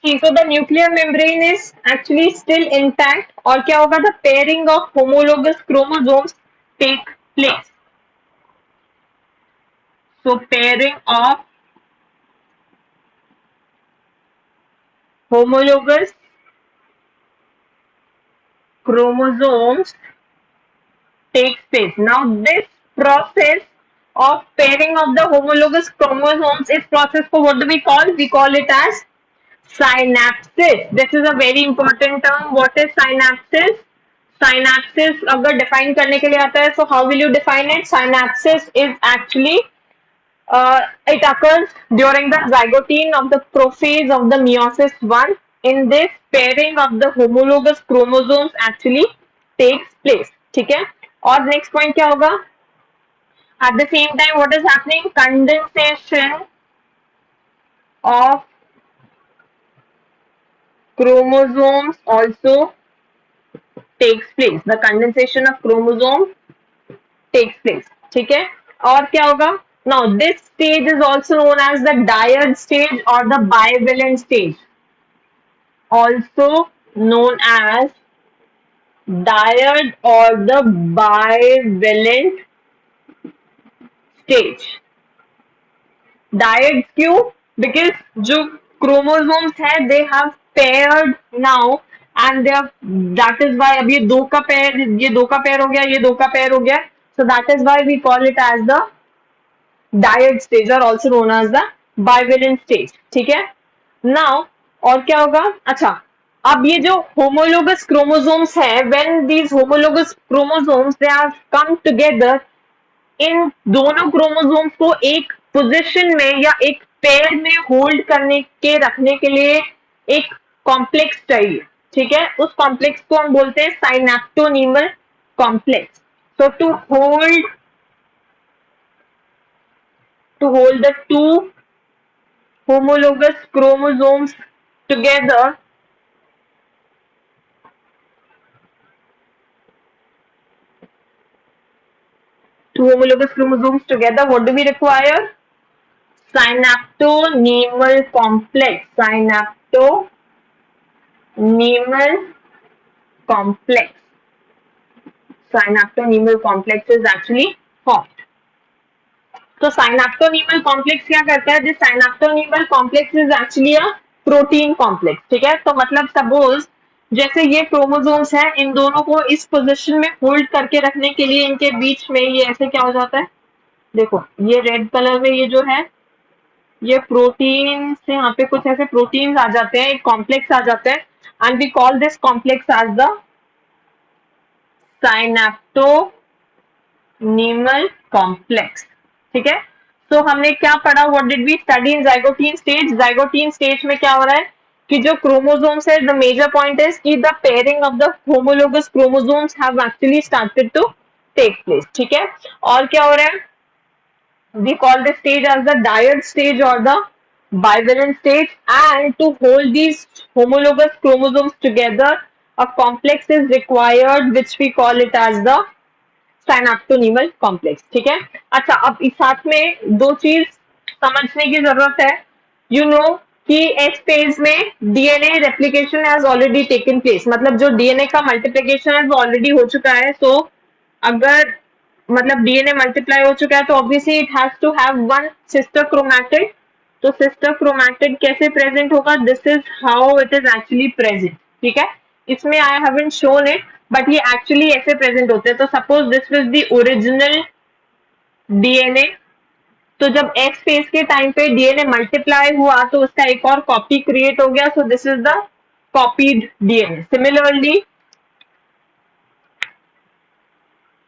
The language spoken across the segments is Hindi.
So the nuclear membrane is actually still intact और क्या होगा the pairing of homologous chromosomes take place. So pairing of homologous chromosomes takes place. Now this process of pairing of the homologous chromosomes is process for what do we call? We call it as synapses. This is a very important term. What is synapses? Synapses अगर define करने के लिए आता है, so how will you define it? Synapses is actually it occurs during the zygotine of the prophase of the meiosis one. In this, pairing of the homologous chromosomes actually takes place. ठीक है? और next point क्या होगा? At the same time, what is happening? Condensation of chromosomes also takes place. The condensation of chromosome takes place. ठीक है? और क्या होगा? Now this stage is also known as the diode stage or the bivalent stage. Also known as diode or the bivalent stage. Diode क्यों? Because जो chromosomes है they have paired now and they have that is why अब ये दो का pair हो गया, ये दो का pair हो गया, so that is why we call it as the diode stage or also known as the bivalent stage. ठीक है? Now और क्या होगा? अच्छा, अब ये जो homologous chromosomes है, when these homologous chromosomes they have come together, इन दोनों क्रोमोसोम्स को एक पोजीशन में या एक पेयर में होल्ड करने के रखने के लिए एक कॉम्प्लेक्स चाहिए. ठीक है? उस कॉम्प्लेक्स को हम बोलते हैं synaptonemal complex. So to hold the two homologous chromosomes together, what do we require? Synaptonemal complex. Synaptonemal complex is actually formed. तो साइनेप्टोनीमल कॉम्प्लेक्स क्या करता है? This synaptonemal complex is actually a protein complex. ठीक है? तो मतलब सपोज जैसे ये क्रोमोसोम्स है, इन दोनों को इस पोजीशन में होल्ड करके रखने के लिए इनके बीच में ये ऐसे क्या हो जाता है? देखो ये रेड कलर में ये जो है ये प्रोटीन से यहाँ पे कुछ ऐसे प्रोटीन्स आ जाते हैं, एक कॉम्प्लेक्स आ जाते हैं and we call this complex as the synaptonemal complex. ठीक है? तो हमने क्या पढ़ा? What did we study in zygotene stage? Zygotene stage में क्या हो रहा है कि जो क्रोमोसोम्स है, द मेजर पॉइंट इज कि the pairing of the homologous chromosomes have actually started to take place. ठीक है? और क्या हो रहा है? We call this stage as the diode stage or the bivalent stage, and to hold these homologous chromosomes together a complex is required which we call it as the synaptonemal complex. ठीक है? अच्छा, अब इस साथ में दो चीज समझने की जरूरत है. यू नो कि एस फेज में DNA replication has already taken place. मतलब जो डीएनए का मल्टीप्लिकेशन है वो ऑलरेडी हो चुका है. सो अगर मतलब डीएनए मल्टीप्लाई हो चुका है तो obviously it has to have one sister chromatid. तो सिस्टर क्रोमैटिड कैसे प्रेजेंट होगा? This is how it is actually present. ठीक है? इसमें I haven't shown it but ये एक्चुअली ऐसे प्रेजेंट होते हैं. तो suppose this was the original DNA. तो जब एस फेज के टाइम पे डीएनए मल्टीप्लाई हुआ तो उसका एक और कॉपी क्रिएट हो गया. So this is the copied DNA. Similarly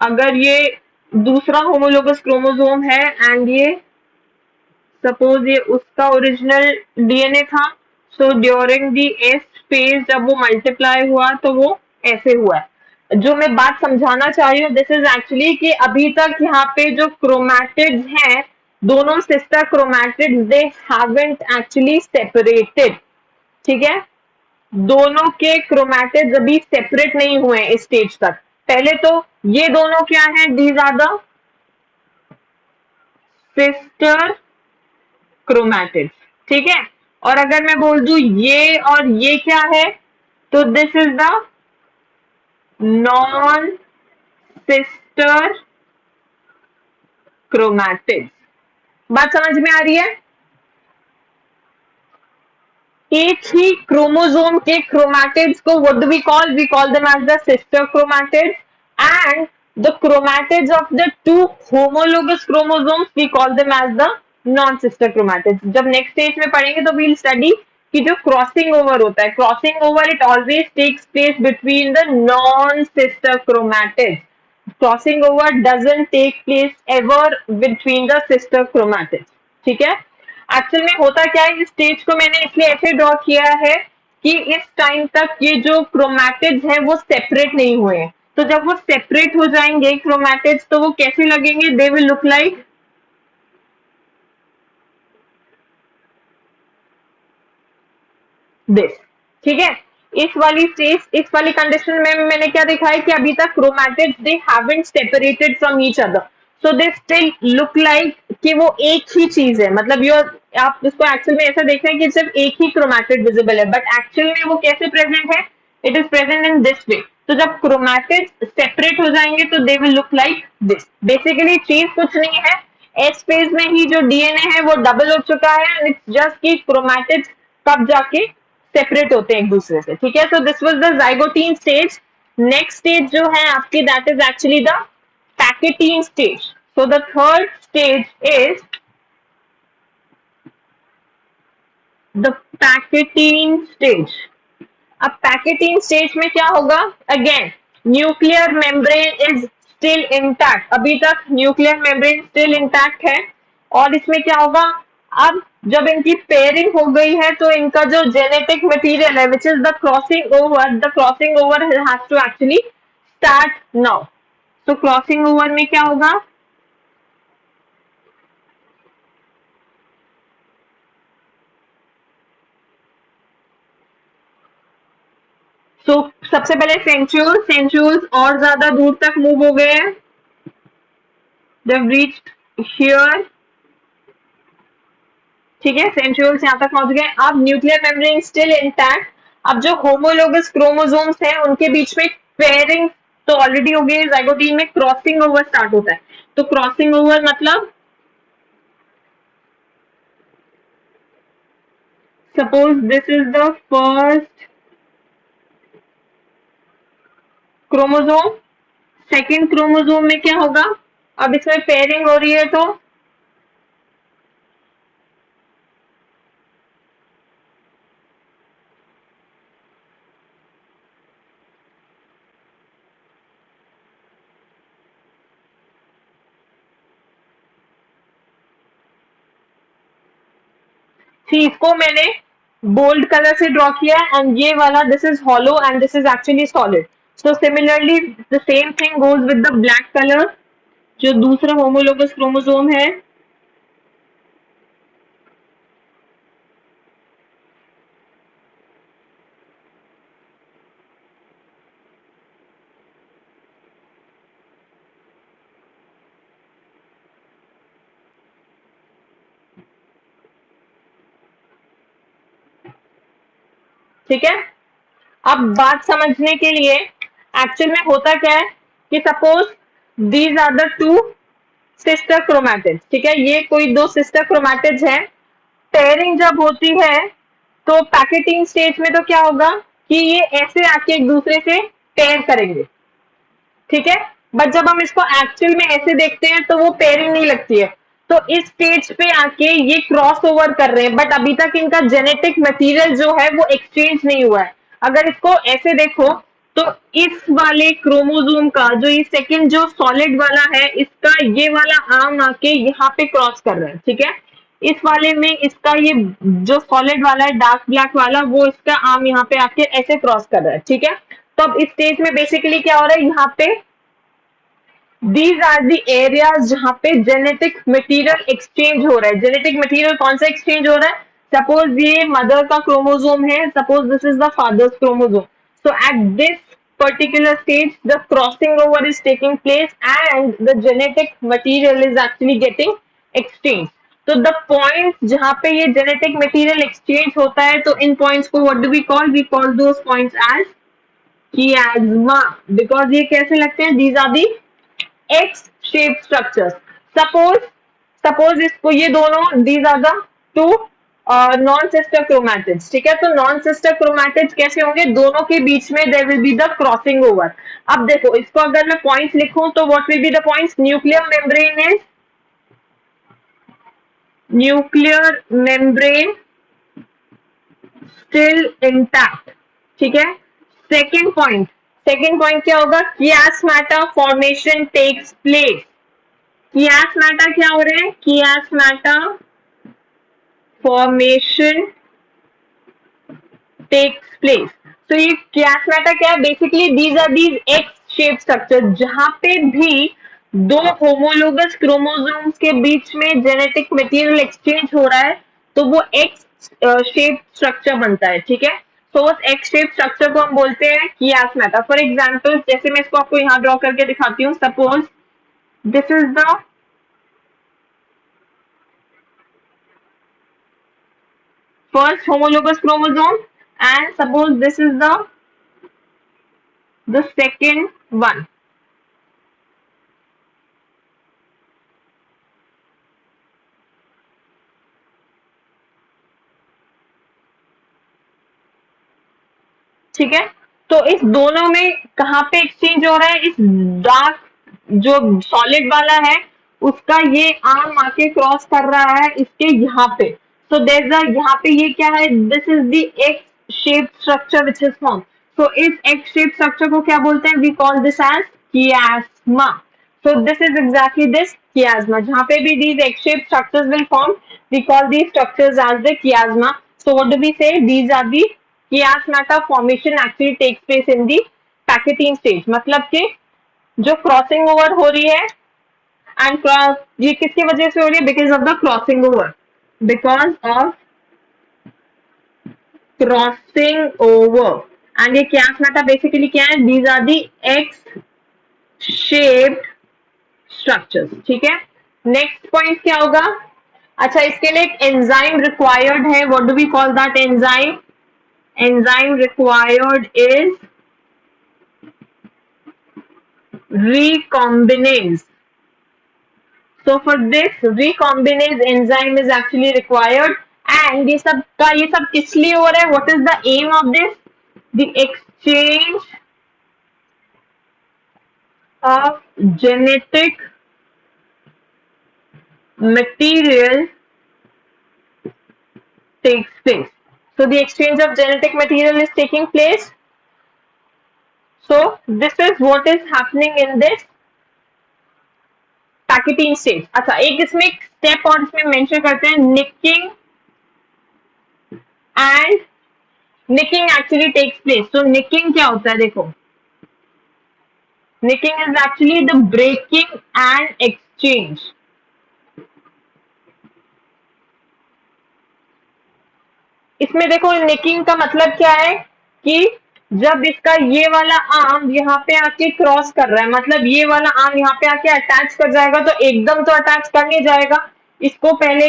अगर ये दूसरा होमोलोगस क्रोमोसोम है एंड ये सपोज ये उसका ओरिजिनल डीएनए था. So during the S phase जब वो मल्टीप्लाई हुआ तो वो ऐसे हुआ है. जो मैं बात समझाना चाह रही हूँ दिस इज एक्चुअली कि अभी तक यहाँ पे जो क्रोमैटिड्स हैं, दोनों sister chromatids they haven't actually separated. ठीक है? दोनों के क्रोमैटिड्स अभी सेपरेट नहीं हुए इस स्टेज तक. पहले तो ये दोनों क्या है? These are the sister chromatids. ठीक है? और अगर मैं बोल दूं ये और ये क्या है, तो this is the non sister chromatid. बात समझ में आ रही है? एक ही क्रोमोसोम के क्रोमैटिड्स को what do we call them as the sister chromatids, and the chromatids of the two homologous chromosomes we call them as the non sister chromatids. जब नेक्स्ट स्टेज में पढ़ेंगे तो वील स्टडी कि जो क्रॉसिंग ओवर होता है, crossing over it always takes place between the non sister chromatids. Crossing over doesn't take place ever between the sister chromatids. ठीक है? एक्चुअल में होता क्या है, इस स्टेज को मैंने इसलिए ऐसे ड्रॉ किया है कि इस टाइम तक ये जो क्रोमैटिड्स है वो सेपरेट नहीं हुए हैं। तो जब वो सेपरेट हो जाएंगे क्रोमैटिड्स, तो वो कैसे लगेंगे? They will look like this. ठीक है? इस वाली स्टेज, इस वाली कंडीशन में मैंने क्या देखा है कि अभी तक chromatids they haven't separated from each other, so they still look like कि वो एक ही चीज है। मतलब आप इसको एक्चुअल में ऐसा देख रहे हैं कि सिर्फ एक ही क्रोमैटिड विजिबल है, बट एक्चुअल में वो कैसे प्रेजेंट है? It is present in this way. तो जब क्रोमैटिड्स सेपरेट हो जाएंगे तो they will look like this. Basically चीज कुछ नहीं है, एस फेज में ही जो डीएनए है वो डबल हो चुका है, एंड इट्स जस्ट कि क्रोमैटिड्स कब जाके सेपरेट होते हैं एक दूसरे से। ठीक है? So this was the zygotene stage. Next stage जो है आपकी, that is actually the pachytene stage. So the third stage is the pachytene stage. अब पैकेटीन स्टेज में क्या होगा? Again nuclear membrane is still intact, अभी तक न्यूक्लियर मेम्ब्रेन स्टिल इंटैक्ट है। और इसमें क्या होगा? अब जब इनकी पेयरिंग हो गई है तो इनका जो जेनेटिक मटेरियल है which is the crossing over has to actually start now. तो क्रॉसिंग ओवर में क्या होगा? सबसे पहले सेंट्रियोल्स और ज्यादा दूर तक मूव हो गए हैं, जब रीच्ड हियर। ठीक है? सेंट्रियोल्स यहां तक पहुंच गए। अब न्यूक्लियर मेम्ब्रेन स्टिल इंटैक्ट। अब जो होमोलोगस क्रोमोसोम्स हैं उनके बीच में पेयरिंग तो ऑलरेडी हो गई है, जाइगोटीन में क्रॉसिंग ओवर स्टार्ट होता है। तो क्रॉसिंग ओवर मतलब suppose this is the first chromosome, second chromosome में क्या होगा? अब इसमें पेयरिंग हो रही है तो इसको मैंने बोल्ड कलर से ड्रॉ किया है, एंड ये वाला this is hollow and this is actually solid. So similarly the same thing goes with the black colour, जो दूसरा होमोलोगस क्रोमोसोम है। ठीक है? अब बात समझने के लिए एक्चुअल में होता क्या है कि suppose these are the two sister chromatids. ठीक है? ये कोई दो सिस्टर क्रोमैटिड्स हैं। पेयरिंग जब होती है तो पैकेटिंग स्टेज में तो क्या होगा कि ये ऐसे आके एक दूसरे से पेयर करेंगे। ठीक है? बट जब हम इसको एक्चुअल में ऐसे देखते हैं तो वो पेयरिंग नहीं लगती है। तो इस स्टेज पे आके ये क्रॉस ओवर कर रहे हैं, बट अभी तक इनका जेनेटिक मटेरियल जो है वो एक्सचेंज नहीं हुआ है। अगर इसको ऐसे देखो तो इस वाले क्रोमोसोम का जो ये सेकंड जो सॉलिड वाला है, इसका ये वाला आर्म आके यहाँ पे क्रॉस कर रहा है। ठीक है? इस वाले में इसका ये जो सॉलिड वाला है डार्क ब्लैक वाला, वो इसका आर्म यहाँ पे आके ऐसे क्रॉस कर रहा है। ठीक है? तो अब इस स्टेज में बेसिकली क्या हो रहा है, यहाँ पे दीज आर दी एरियाज जहां पे जेनेटिक मटेरियल एक्सचेंज हो रहा है। जेनेटिक मटेरियल कौन सा एक्सचेंज हो रहा है? सपोज ये मदर का क्रोमोसोम है, suppose this is the father's chromosome. So at this particular stage the crossing over is taking place and the genetic material is actually getting exchanged. तो द पॉइंट जहां पे ये जेनेटिक मटेरियल एक्सचेंज होता है, तो इन पॉइंट्स को what do we call those points as chiasma, because ये कैसे लगते हैं, these are the X shape structures. Suppose suppose इसको ये दोनों these are the two non sister chromatids, ठीक है। तो नॉन सिस्टर क्रोमैटिड्स कैसे होंगे, दोनों के बीच में there will be the crossing over. अब देखो इसको अगर मैं पॉइंट्स लिखूं तो what will be the points, nuclear membrane is nuclear membrane still intact, ठीक है। सेकेंड पॉइंट क्या होगा, chiasmata formation takes place. Chiasmata क्या हो रहे हैं, कियास्माटा फॉर्मेशन टेक्स प्लेस। तो ये कियास्माटा क्या है, basically these are these X shape structure, जहां पे भी दो होमोलोगस क्रोमोसोम्स के बीच में जेनेटिक मटेरियल एक्सचेंज हो रहा है, तो वो एक्स शेप स्ट्रक्चर बनता है, ठीक है। तो उस एक्स शेप स्ट्रक्चर को हम बोलते हैं कियास्माटा। फॉर एग्जाम्पल, जैसे मैं इसको आपको यहाँ ड्रॉ करके दिखाती हूँ, suppose this is the first homologous chromosome, and suppose this is the second one, ठीक है। तो इस दोनों में कहाँ पे एक्सचेंज हो रहा है, इस डार्क जो सॉलिड वाला है उसका ये आर्म आके क्रॉस कर रहा है इसके यहाँ पे। सो देयर यहाँ पे ये क्या है, this is the X shape structure which is form. So इस एक्स शेप स्ट्रक्चर को क्या बोलते हैं, we call this as chiasma. So this is exactly this chiasma. जहाँ पे भी these egg-shaped structures will form, we call these structures as the chiasma. So what do we say? These are the chiasmata formation actually takes place in the Pachytene stage. मतलब कि जो क्रॉसिंग ओवर हो रही है एंड क्रॉस, ये किसकी वजह से हो रही है, because of the crossing over, because of crossing over. And ये chiasmata बेसिकली क्या है, these are the X shaped structures, ठीक है। नेक्स्ट पॉइंट क्या होगा, अच्छा इसके लिए एक एंजाइम रिक्वायर्ड है, what do we call that enzyme, enzyme required is recombinase. So for this recombinase enzyme is actually required, and ये सब किस लिए हो रहा है, what is the aim of this, the exchange of genetic material takes place. So the exchange of genetic material is taking place. So this is what is happening in this pachytene stage. अच्छा एक इसमें स्टेप और इसमें मेंशन करते हैं, nicking and nicking actually takes place. तो निकिंग क्या होता है, देखो nicking is actually the breaking and exchange. इसमें देखो निकिंग का मतलब क्या है कि जब इसका ये वाला आर्म यहाँ पे आके क्रॉस कर रहा है, मतलब ये वाला आर्म यहाँ पे आके अटैच कर जाएगा, तो एकदम तो अटैच कर नहीं जाएगा, इसको पहले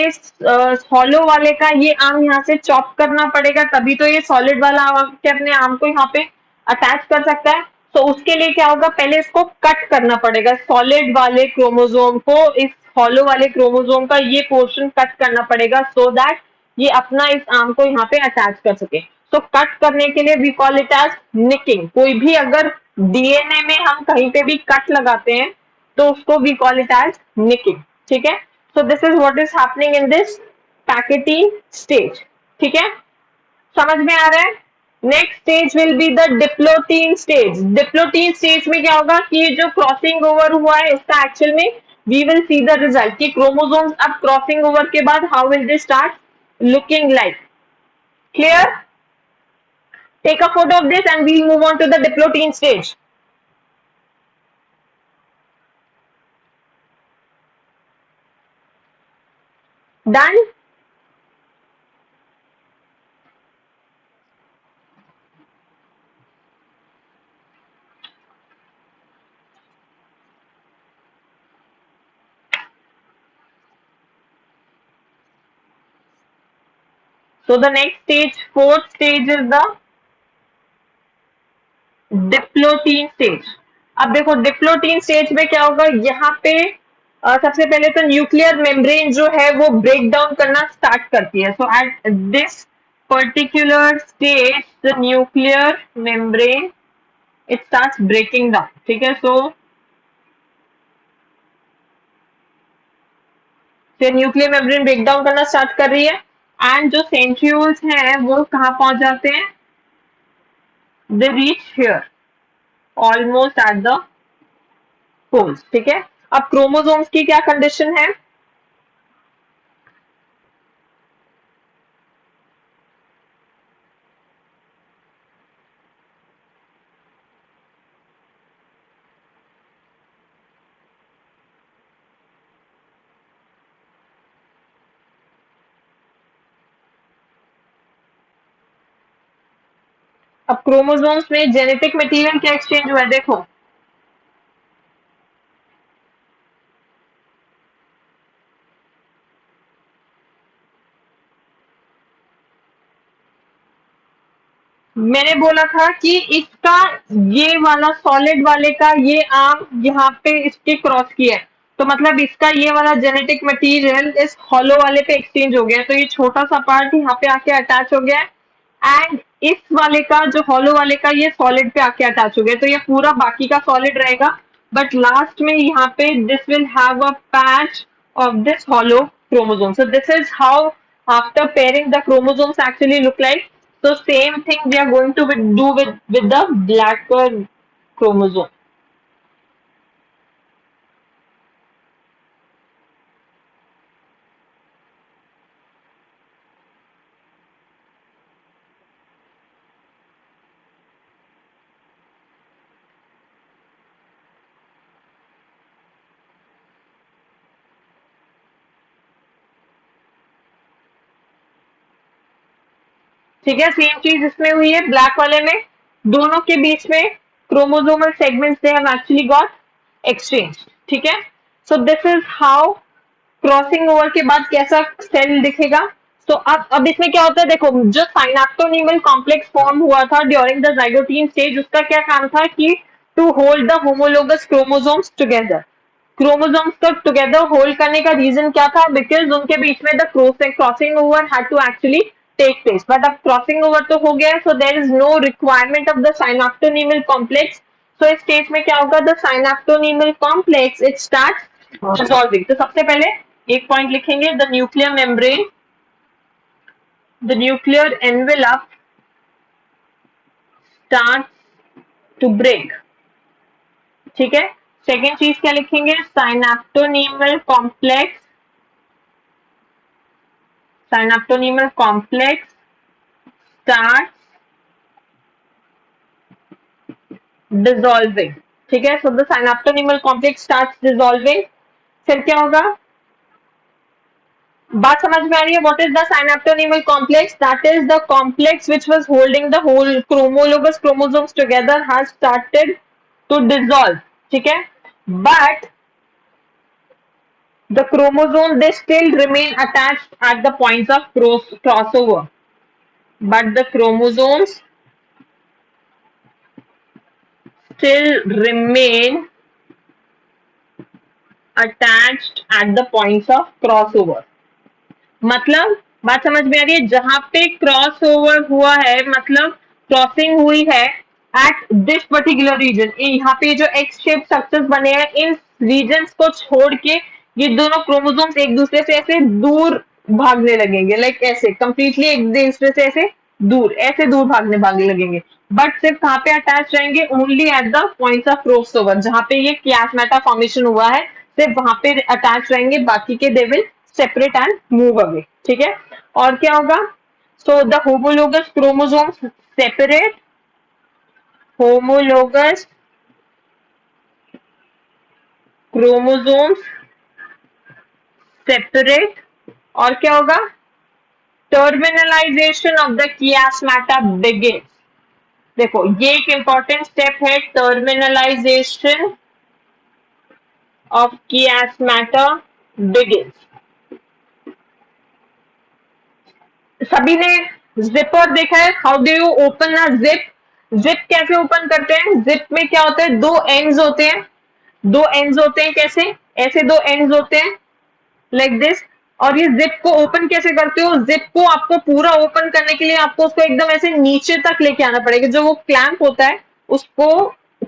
हॉलो वाले का ये आर्म यहाँ से चॉप करना पड़ेगा, तभी तो ये सॉलिड वाला आके अपने आर्म को यहाँ पे अटैच कर सकता है। तो उसके लिए क्या होगा, पहले इसको कट करना पड़ेगा, सॉलिड वाले क्रोमोसोम को इस हॉलो वाले क्रोमोसोम का ये पोर्शन कट करना पड़ेगा, सो दैट ये अपना इस आर्म को यहाँ पे अटैच कर सके। तो कट करने के लिए we call it as nicking. कोई भी अगर डीएनए में हम कहीं पे भी कट लगाते हैं तो उसको we call it as nicking, ठीक है। So this is what is happening in this pachytene stage, ठीक है, समझ में आ रहा है। Next stage will be the diplotene stage. Diplotene stage में क्या होगा कि ये जो क्रॉसिंग ओवर हुआ है इसका एक्चुअल में we will see the result कि क्रोमोसोम्स अब क्रॉसिंग ओवर के बाद how will they start looking like. Clear, take a photo of this and we'll move on to the diplotin stage. Done. So the next stage, fourth stage is the diplotene stage. अब देखो डिप्लोटीन स्टेज में क्या होगा, यहाँ पे सबसे पहले तो न्यूक्लियर मेम्ब्रेन जो है वो ब्रेक डाउन करना स्टार्ट करती है. So at this particular stage the nuclear membrane it starts breaking down. ठीक है, so nuclear membrane break down करना स्टार्ट कर रही है एंड जो सेंट्रियोल्स हैं वो कहाँ पहुंच जाते हैं, they reach here almost at the poles. ठीक है, अब क्रोमोसोम्स की क्या कंडीशन है, अब क्रोमोसोम्स में जेनेटिक मटेरियल क्या एक्सचेंज हुआ है, देखो मैंने बोला था कि इसका ये वाला सॉलिड वाले का ये आर्म यहाँ पे इसके क्रॉस किया है, तो मतलब इसका ये वाला जेनेटिक मटेरियल इस हॉलो वाले पे एक्सचेंज हो गया है, तो ये छोटा सा पार्ट यहाँ पे आके अटैच हो गया है एंड इस वाले का जो हॉलो वाले का ये सॉलिड पे आके अटैच हो गया, तो ये पूरा बाकी का सॉलिड रहेगा बट लास्ट में यहाँ पे this will have a patch of this hollow chromosome. So this is how after pairing the chromosomes actually look like. So same thing we are going to do with the blacker chromosome. ठीक है, सेम चीज इसमें हुई है ब्लैक वाले में, दोनों के बीच में chromosomal segments they have actually got exchange. ठीक है, so this is how crossing over के बाद कैसा सेल दिखेगा. तो अब इसमें क्या होता है, देखो जो साइनेप्टोनीमल कॉम्प्लेक्स फॉर्म हुआ था ड्यूरिंग द जाइगोटीन स्टेज, उसका क्या काम था कि to hold the homologous chromosomes together. Chromosomes को टुगेदर होल्ड करने का रीजन क्या था, बिकॉज उनके बीच में the crossing over had to actually take place. But अब क्रॉसिंग ओवर तो हो गया, so there is no requirement of the synaptonemal complex. So इस स्टेज में क्या होगा, the synaptonemal complex it start dissolving. तो सबसे पहले एक पॉइंट लिखेंगे, the nuclear membrane, the nuclear envelope start to break. ठीक है, सेकेंड चीज क्या लिखेंगे, synaptonemal complex, synaptonemal complex start dissolving. ठीक है, so the synaptonemal complex start dissolving. फिर क्या होगा, बात समझ में आ रही है, what is the synaptonemal complex, that is the complex which was holding the whole chromologous chromosomes together has started to dissolve. ठीक है, but the chromosome they still remain attached at the points of crossover, but the chromosomes still remain attached at the points of crossover. मतलब बात समझ में आ रही है, जहां पे क्रॉस ओवर हुआ है मतलब क्रॉसिंग हुई है एट दिस पर्टिकुलर रीजन, यहाँ पे जो एक्स शेप स्ट्रक्चर्स बने हैं इन रीजन्स को छोड़ के ये दोनों क्रोमोसोम्स एक दूसरे से ऐसे दूर भागने लगेंगे, लाइक ऐसे कंप्लीटली एक दूसरे से ऐसे दूर भागने लगेंगे. बट सिर्फ कहाँ पे अटैच रहेंगे, only at the points of cross over, जहां पे ये क्लासमेटा फॉर्मेशन हुआ है सिर्फ वहां पे अटैच रहेंगे, बाकी के they will separate and move away. ठीक है, और क्या होगा, so the homologous chromosomes separate, homologous chromosomes separate, और क्या होगा, टर्मिनलाइजेशन ऑफ द कियास्माटा बिगिंस. देखो ये एक इंपॉर्टेंट स्टेप है, टर्मिनलाइजेशन ऑफ कियास्माटा बिगिंस. सभी ने जिपर देखा है, how do you open a zip? Zip कैसे ओपन करते हैं? जिप में क्या होता है, दो एंड्स होते हैं, दो एंड्स होते हैं, कैसे? ऐसे दो एंड्स होते हैं लाइक दिस। और ये जिप को ओपन कैसे करते हो? जिप को आपको पूरा ओपन करने के लिए आपको उसको एकदम ऐसे नीचे तक लेके आना पड़ेगा, जो वो क्लैंप होता है उसको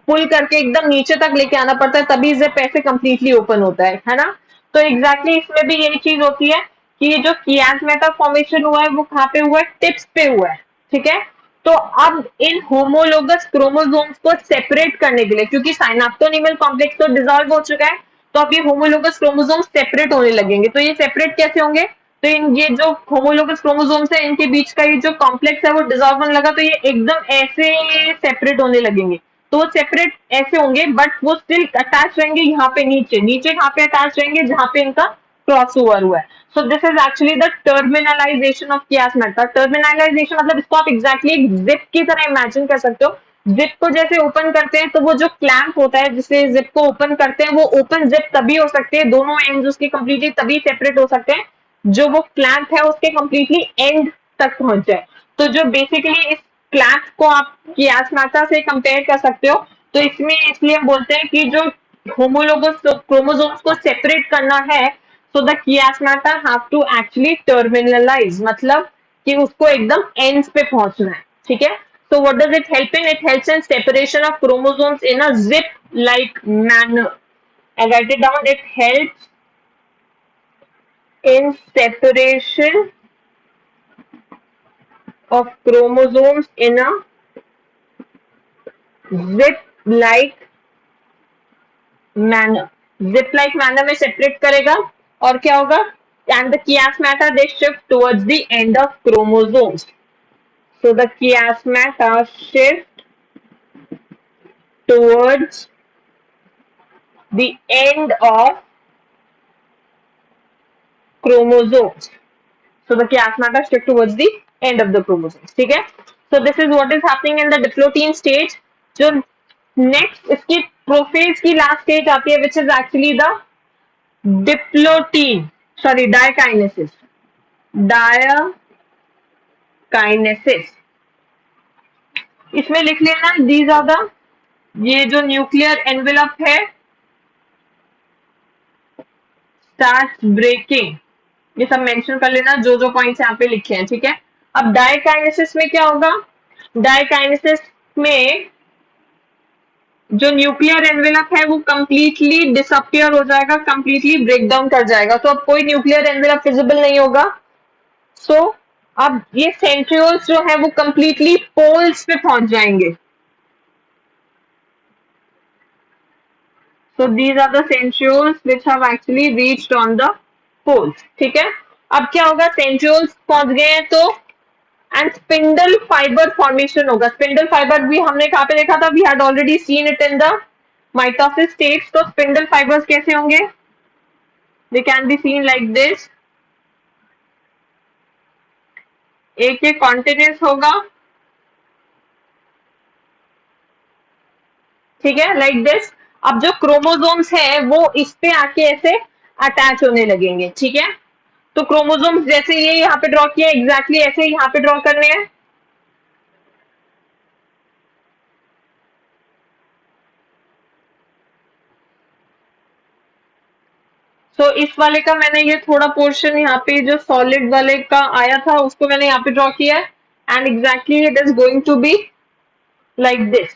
पुल करके एकदम नीचे तक लेके आना पड़ता है, तभी जिप ऐसे कंप्लीटली ओपन होता है ना? तो एग्जैक्टली इसमें भी यही चीज होती है कि ये जो कियासमेटा फॉर्मेशन हुआ है वो कहाँ पे हुआ है? टिप्स पे हुआ है, ठीक है? तो अब इन होमोलोगस क्रोमोसोम्स को सेपरेट करने के लिए, क्योंकि साइनेप्टोनीमल कॉम्प्लेक्स तो डिसॉल्व हो चुका है, तो अब ये होमोलोगस क्रोमोसोम सेपरेट होने लगेंगे। तो ये सेपरेट कैसे होंगे? तो इन ये जो होमोलोगस क्रोमोसोम्स है इनके बीच का ये जो कॉम्प्लेक्स है वो डिसॉल्व होने लगा, तो ये एकदम ऐसे सेपरेट होने लगेंगे। तो वो सेपरेट ऐसे होंगे बट वो स्टिल अटैच रहेंगे यहाँ पे नीचे, नीचे कहाँ पे अटैच रहेंगे? जहाँ पे इनका क्रॉस ओवर हुआ है। So this is actually the terminalization of chiasmata. Terminalization मतलब इसको आप एग्जैक्टली एक जिप की तरह इमेजिन कर सकते हो। जिप को जैसे ओपन करते हैं तो वो जो क्लैंप होता है जिससे जिप को ओपन करते हैं, वो ओपन जिप तभी हो सकते हैं, दोनों एंड्स उसके कंप्लीटली तभी सेपरेट हो सकते हैं जो वो क्लैंप है उसके कंप्लीटली एंड तक पहुंच जाए। तो जो बेसिकली इस क्लैंप को आप कियासमेटा से कंपेयर कर सकते हो। तो इसमें इसलिए हम बोलते हैं कि जो होमोलोगस क्रोमोसोम्स को सेपरेट करना है, so the chiasmata have to actually terminalize, मतलब कि उसको एकदम एंड्स पे पहुंचना है, ठीक है? So what does it help in? It helps in separation of chromosomes in a zip-like manner. I write it down. It helps in separation of chromosomes in a zip-like manner. Zip-like manner में separate करेगा और क्या होगा? And the chiasmata they shift towards the end of chromosomes. So the chiasmata shift towards the end of chromosomes. So the chiasmata shift towards the end of the chromosomes. ठीक है? So this is what is happening in the diplotin stage. जो next इसकी प्रोफेज की लास्ट स्टेज आती है, which is actually the diplotin, sorry, dikinesis. Dikinesis. इसमें लिख लेना these are the, ये जो न्यूक्लियर एनवेलप है starts breaking, ये सब मेंशन कर लेना जो जो पॉइंट्स यहाँ पे लिखे हैं, ठीक है? अब डायकाइनेसिस में क्या होगा? डायकाइनेसिस में जो न्यूक्लियर एनवेलप है वो कंप्लीटली डिसअपियर हो जाएगा, कंप्लीटली ब्रेक डाउन कर जाएगा, तो अब कोई न्यूक्लियर एनवेलप विजिबल नहीं होगा। सो अब ये सेंट्रियोल्स जो है वो कंप्लीटली पोल्स पे पहुंच जाएंगे। So these are the centrioles which have actually reached on the poles, ठीक है? अब क्या होगा? centrioles पहुंच गए हैं तो एंड स्पिंडल फाइबर फॉर्मेशन होगा। स्पिंडल फाइबर भी हमने कहाँ पे देखा था? We had already seen it in the mitosis stage. तो स्पिंडल फाइबर्स कैसे होंगे? They can be seen like this, एक ये कॉन्टिन्यूस होगा, ठीक है, लाइक दिस। अब जो क्रोमोसोम्स है वो इस पे आके ऐसे अटैच होने लगेंगे, ठीक है? तो क्रोमोसोम्स जैसे ये यहाँ पे ड्रॉ किया एग्जैक्टली ऐसे यहाँ पे ड्रॉ करने हैं। सो इस वाले का मैंने ये थोड़ा पोर्शन यहाँ पे जो सॉलिड वाले का आया था उसको मैंने यहाँ पे ड्रॉ किया है and exactly it is going to be like this.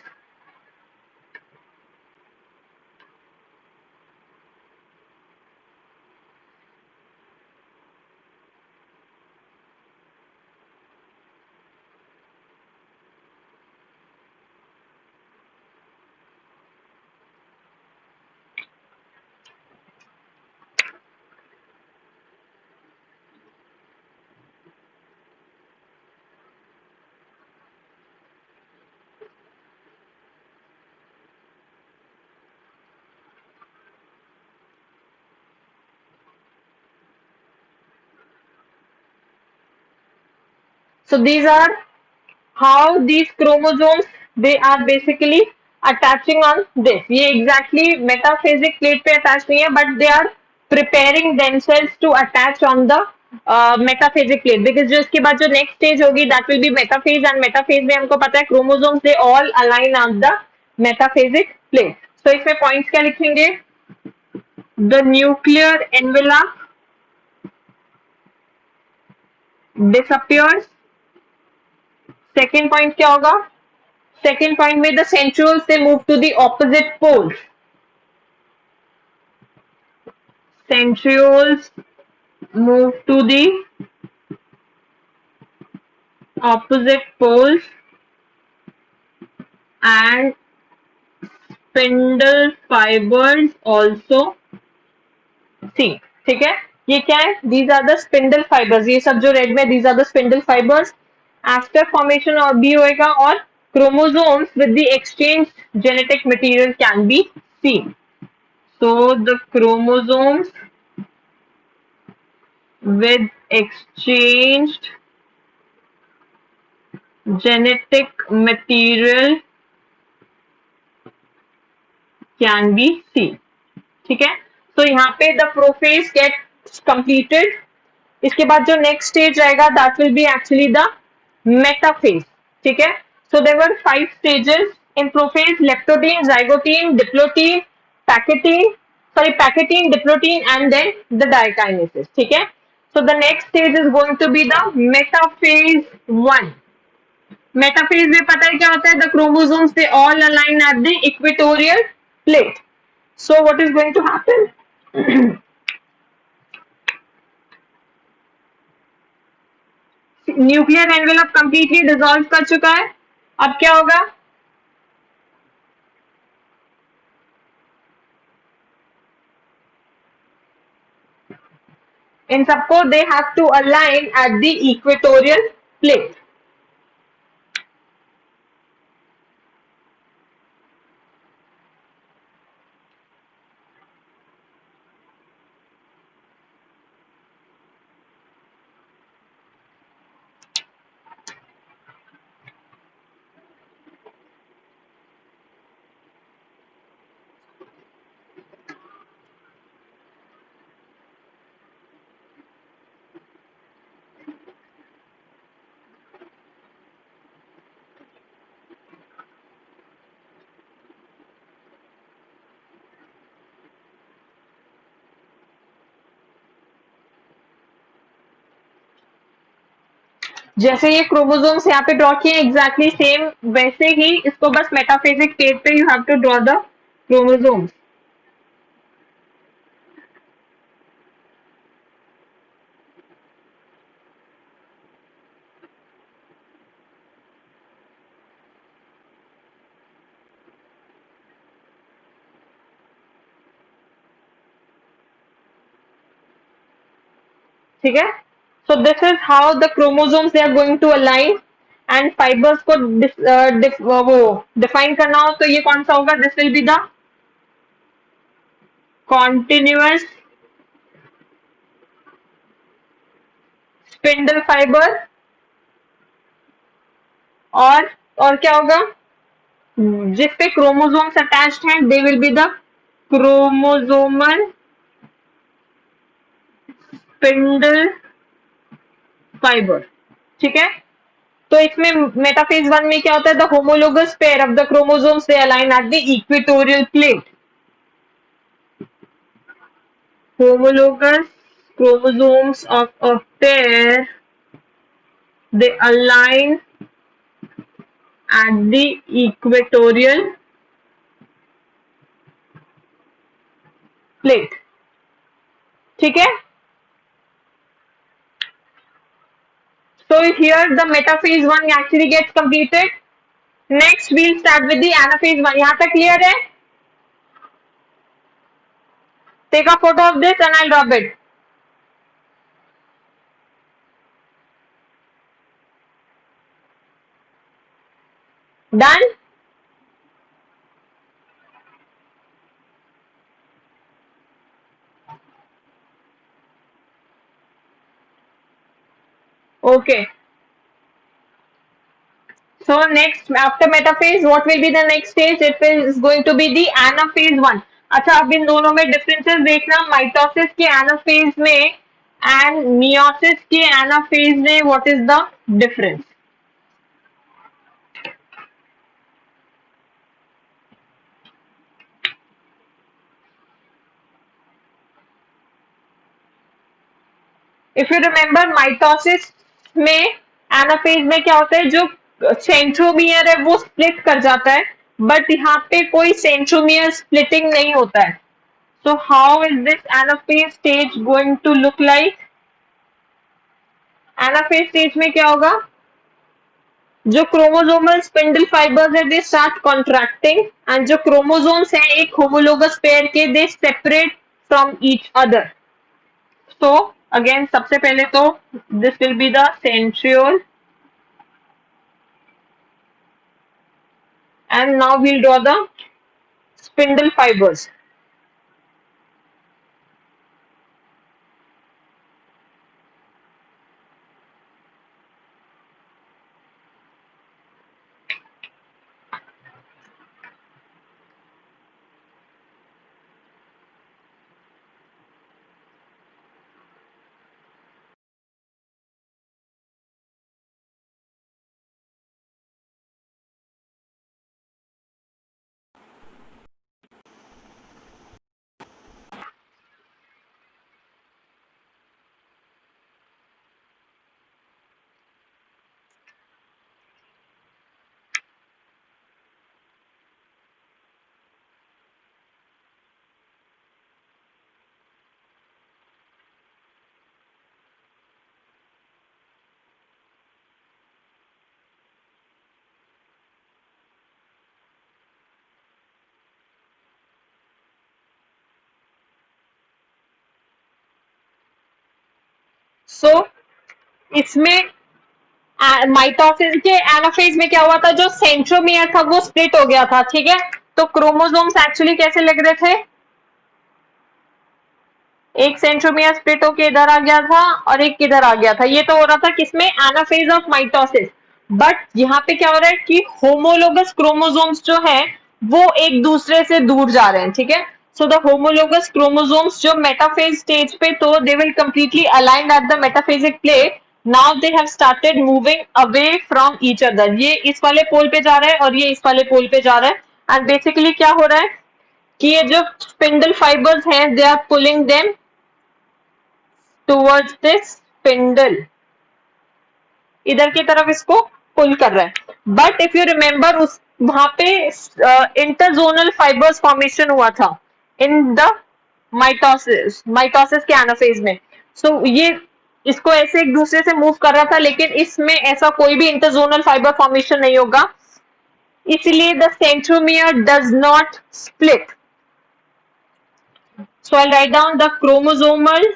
So these are how these chromosomes they are basically attaching on this. ये exactly metaphasic plate पे attach नहीं है but they are preparing themselves to attach on the metaphasic plate, because जो इसके बाद जो नेक्स्ट स्टेज होगी that will be metaphase, and metaphase में हमको पता है chromosomes they all align on the metaphasic plate. So इसमें पॉइंट्स क्या लिखेंगे? The nuclear envelope disappears. Second point क्या होगा? सेकेंड पॉइंट में the centrioles they move to the opposite poles. Centrioles move to the opposite poles and spindle fibers also see. ठीक है, ये क्या है? These are the spindle fibers. ये सब जो रेड में, these are the spindle fibers. After formation और भी होएगा, और chromosomes with the exchanged genetic material can be seen. So the chromosomes with exchanged genetic material can be seen. ठीक है, तो यहाँ पे द प्रोफेज गेट कंप्लीटेड. इसके बाद जो नेक्स्ट स्टेज आएगा that will be actually the metaphase. ठीक है, so there were 5 stages in prophase: leptotene, zygotene, diplotene, pachytene, pachytene, diplotene and then the diakinesis. ठीक है, so the next stage is going to be the metaphase 1. Metaphase में पता है क्या होता है? The chromosomes they all align at the equatorial plate. So what is going to happen? Nuclear envelope completely dissolve कर चुका है. अब क्या होगा? इन सबको they have to align at the equatorial plate. जैसे ये क्रोमोसोम्स यहाँ पे ड्रॉ किए एग्जैक्टली सेम वैसे ही इसको बस मेटाफेजिक प्लेट पे you have to draw the chromosomes. ठीक है, so this is how the chromosomes they are going to align. and fibers को वो define करना हो तो ये कौन सा होगा? this will be the continuous spindle fiber. और क्या होगा? जिस पे क्रोमोसोम्स अटैच्ड हैं they will be the chromosomal spindle fibre. ठीक है, तो इसमें मेटाफेज 1 में क्या होता है? The homologous pair of the chromosomes they align at the equatorial plate. homologous chromosomes of a pair they align at the equatorial plate. ठीक है, so here the metaphase 1 actually gets completed. Next we'll start with the anaphase 1. यहाँ तक clear है? Take a photo of this and I'll drop it. Done? Okay. So next, after metaphase, what will be the next stage? It is going to be the anaphase 1. अच्छा, अब इन दोनों में डिफरेंसेस देखना. माइटोसिस के एनाफेज में एंड मियोसिस के एनाफेज में what is the difference? If you remember mitosis में एनाफेज में क्या होता है, जो सेंट्रोमियर है वो स्प्लिट कर जाता है, बट यहाँ पे कोई सेंट्रोमियर स्प्लिटिंग नहीं होता है. So how is this anaphase stage going to look like? Anaphase stage में क्या होगा? जो क्रोमोसोमल स्पिंडल फाइबर्स है दे स्टार्ट कॉन्ट्रैक्टिंग, एंड जो क्रोमोसोम्स हैं एक होमोलोगस पेयर के they separate from each other. So again सबसे पहले तो this will be the centriole, and now we'll draw the spindle fibers. So इसमें माइटोसिस के एनाफेज में क्या हुआ था, जो सेंट्रोमियर था वो स्प्लिट हो गया था. ठीक है, तो क्रोमोसोम्स एक्चुअली कैसे लग रहे थे? एक सेंट्रोमियर स्प्लिट होके इधर आ गया था और एक किधर आ गया था. ये तो हो रहा था किसमें? Anaphase of mitosis. बट यहाँ पे क्या हो रहा है कि होमोलोगस क्रोमोसोम्स जो है वो एक दूसरे से दूर जा रहे हैं. ठीक है, सो द होमोलोगस क्रोमोसोम्स जो मेटाफेज स्टेज पे तो they will completely aligned at the metaphasic plate. Now they have started moving away from each other. ये इस वाले पोल पे जा रहा है और ये इस वाले पोल पे जा रहा है. एंड बेसिकली क्या हो रहा है कि ये जो स्पिंडल फाइबर्स हैं they are pulling them towards this spindle. इधर की तरफ इसको पुल कर रहा है. बट इफ यू रिमेंबर उस वहां पे इंटरजोनल फाइबर्स फॉर्मेशन हुआ था इन द माइटोसिस के एनाफेज में. सो ये इसको ऐसे एक दूसरे से मूव कर रहा था, लेकिन इसमें ऐसा कोई भी इंटरजोनल फाइबर फॉर्मेशन नहीं होगा, इसलिए the centromere does not split. So I write down the chromosomal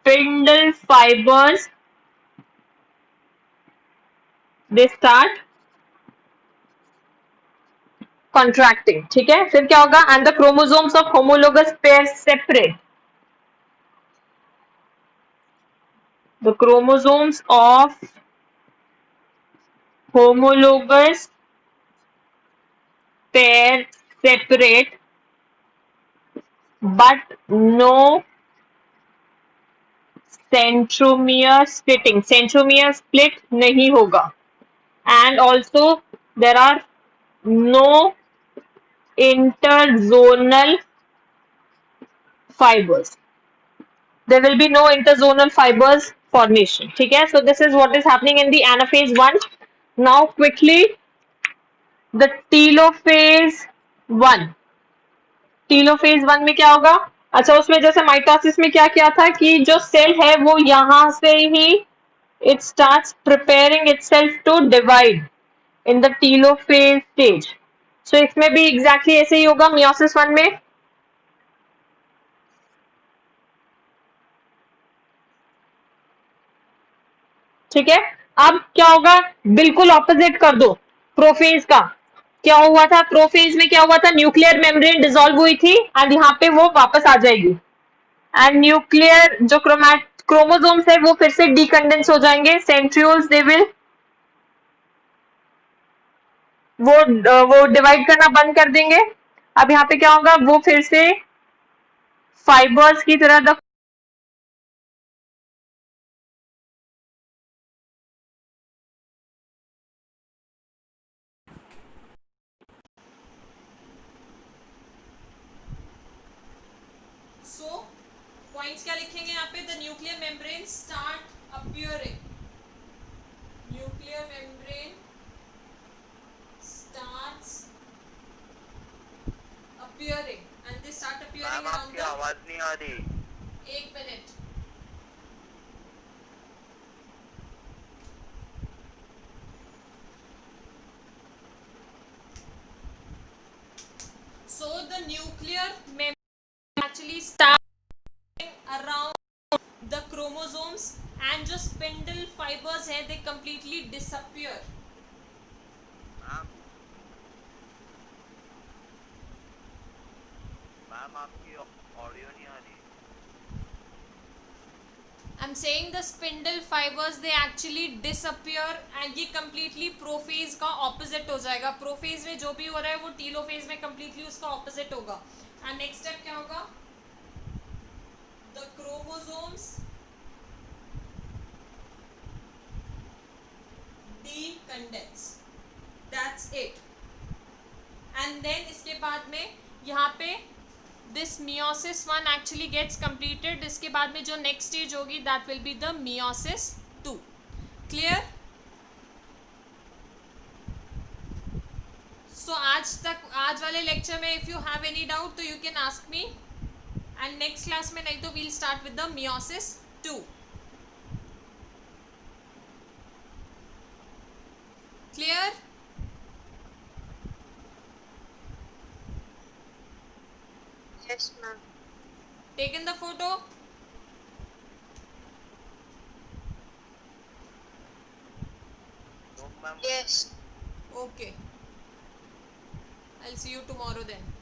spindle fibers, they start contracting. ठीक है, फिर क्या होगा? and the chromosomes of homologous pairs separate. The chromosomes of homologous pair separate, but no centromere splitting. Centromere split नहीं होगा. And also there are no interzonal fibers. There will be no interzonal fibers formation. ठीक है, so this is what is happening in the anaphase 1. Now quickly the telophase 1. Telophase 1 में क्या होगा? अच्छा, उसमें जैसे माइटोसिस में क्या किया था कि जो सेल है वो यहां से ही it starts preparing itself to divide in the telophase stage. So इसमें भी एग्जैक्टली ऐसे ही होगा मियोसिस 1 में. ठीक है, अब क्या होगा? बिल्कुल ऑपोजिट कर दो प्रोफेज का. क्या हुआ था प्रोफेज में? क्या हुआ था? न्यूक्लियर मेम्ब्रेन डिसॉल्व हुई थी एंड यहाँ पे वो वापस आ जाएगी, एंड न्यूक्लियर जो क्रोमोसोम्स है वो फिर से डीकंडेंस हो जाएंगे. सेंट्रियोल्स दे विल वो डिवाइड करना बंद कर देंगे. अब यहाँ पे क्या होगा? वो फिर से फाइबर्स की तरह द सो पॉइंट्स क्या लिखेंगे यहाँ पे? The nuclear membrane start appearing, nuclear membrane starts appearing and they start appearing ma'am around आपकी the, आवाज नहीं आ रही। एक minute, so the nuclear membrane actually starting around the chromosomes and जो spindle fibers है they completely disappear. Ma'am ma'am आपकी ऑडियो नहीं आ रही। I'm saying the spindle fibers they actually disappear and ये completely प्रोफेज का opposite हो जाएगा. प्रोफेज में जो भी हो रहा है वो टीलोफेज में completely उसका opposite होगा. and next step क्या होगा? The chromosomes decondense. That's it. And then इसके बाद में यहाँ पे this meiosis 1 actually gets completed. इसके बाद में जो next stage होगी that will be the meiosis 2. Clear? So आज वाले लेक्चर में if you have any doubt तो you can ask me. And next class में नहीं तो we'll start with the meiosis 2. Clear? Yes, ma'am. Taken the photo? तो ma'am Yes. Okay. I'll see you tomorrow then.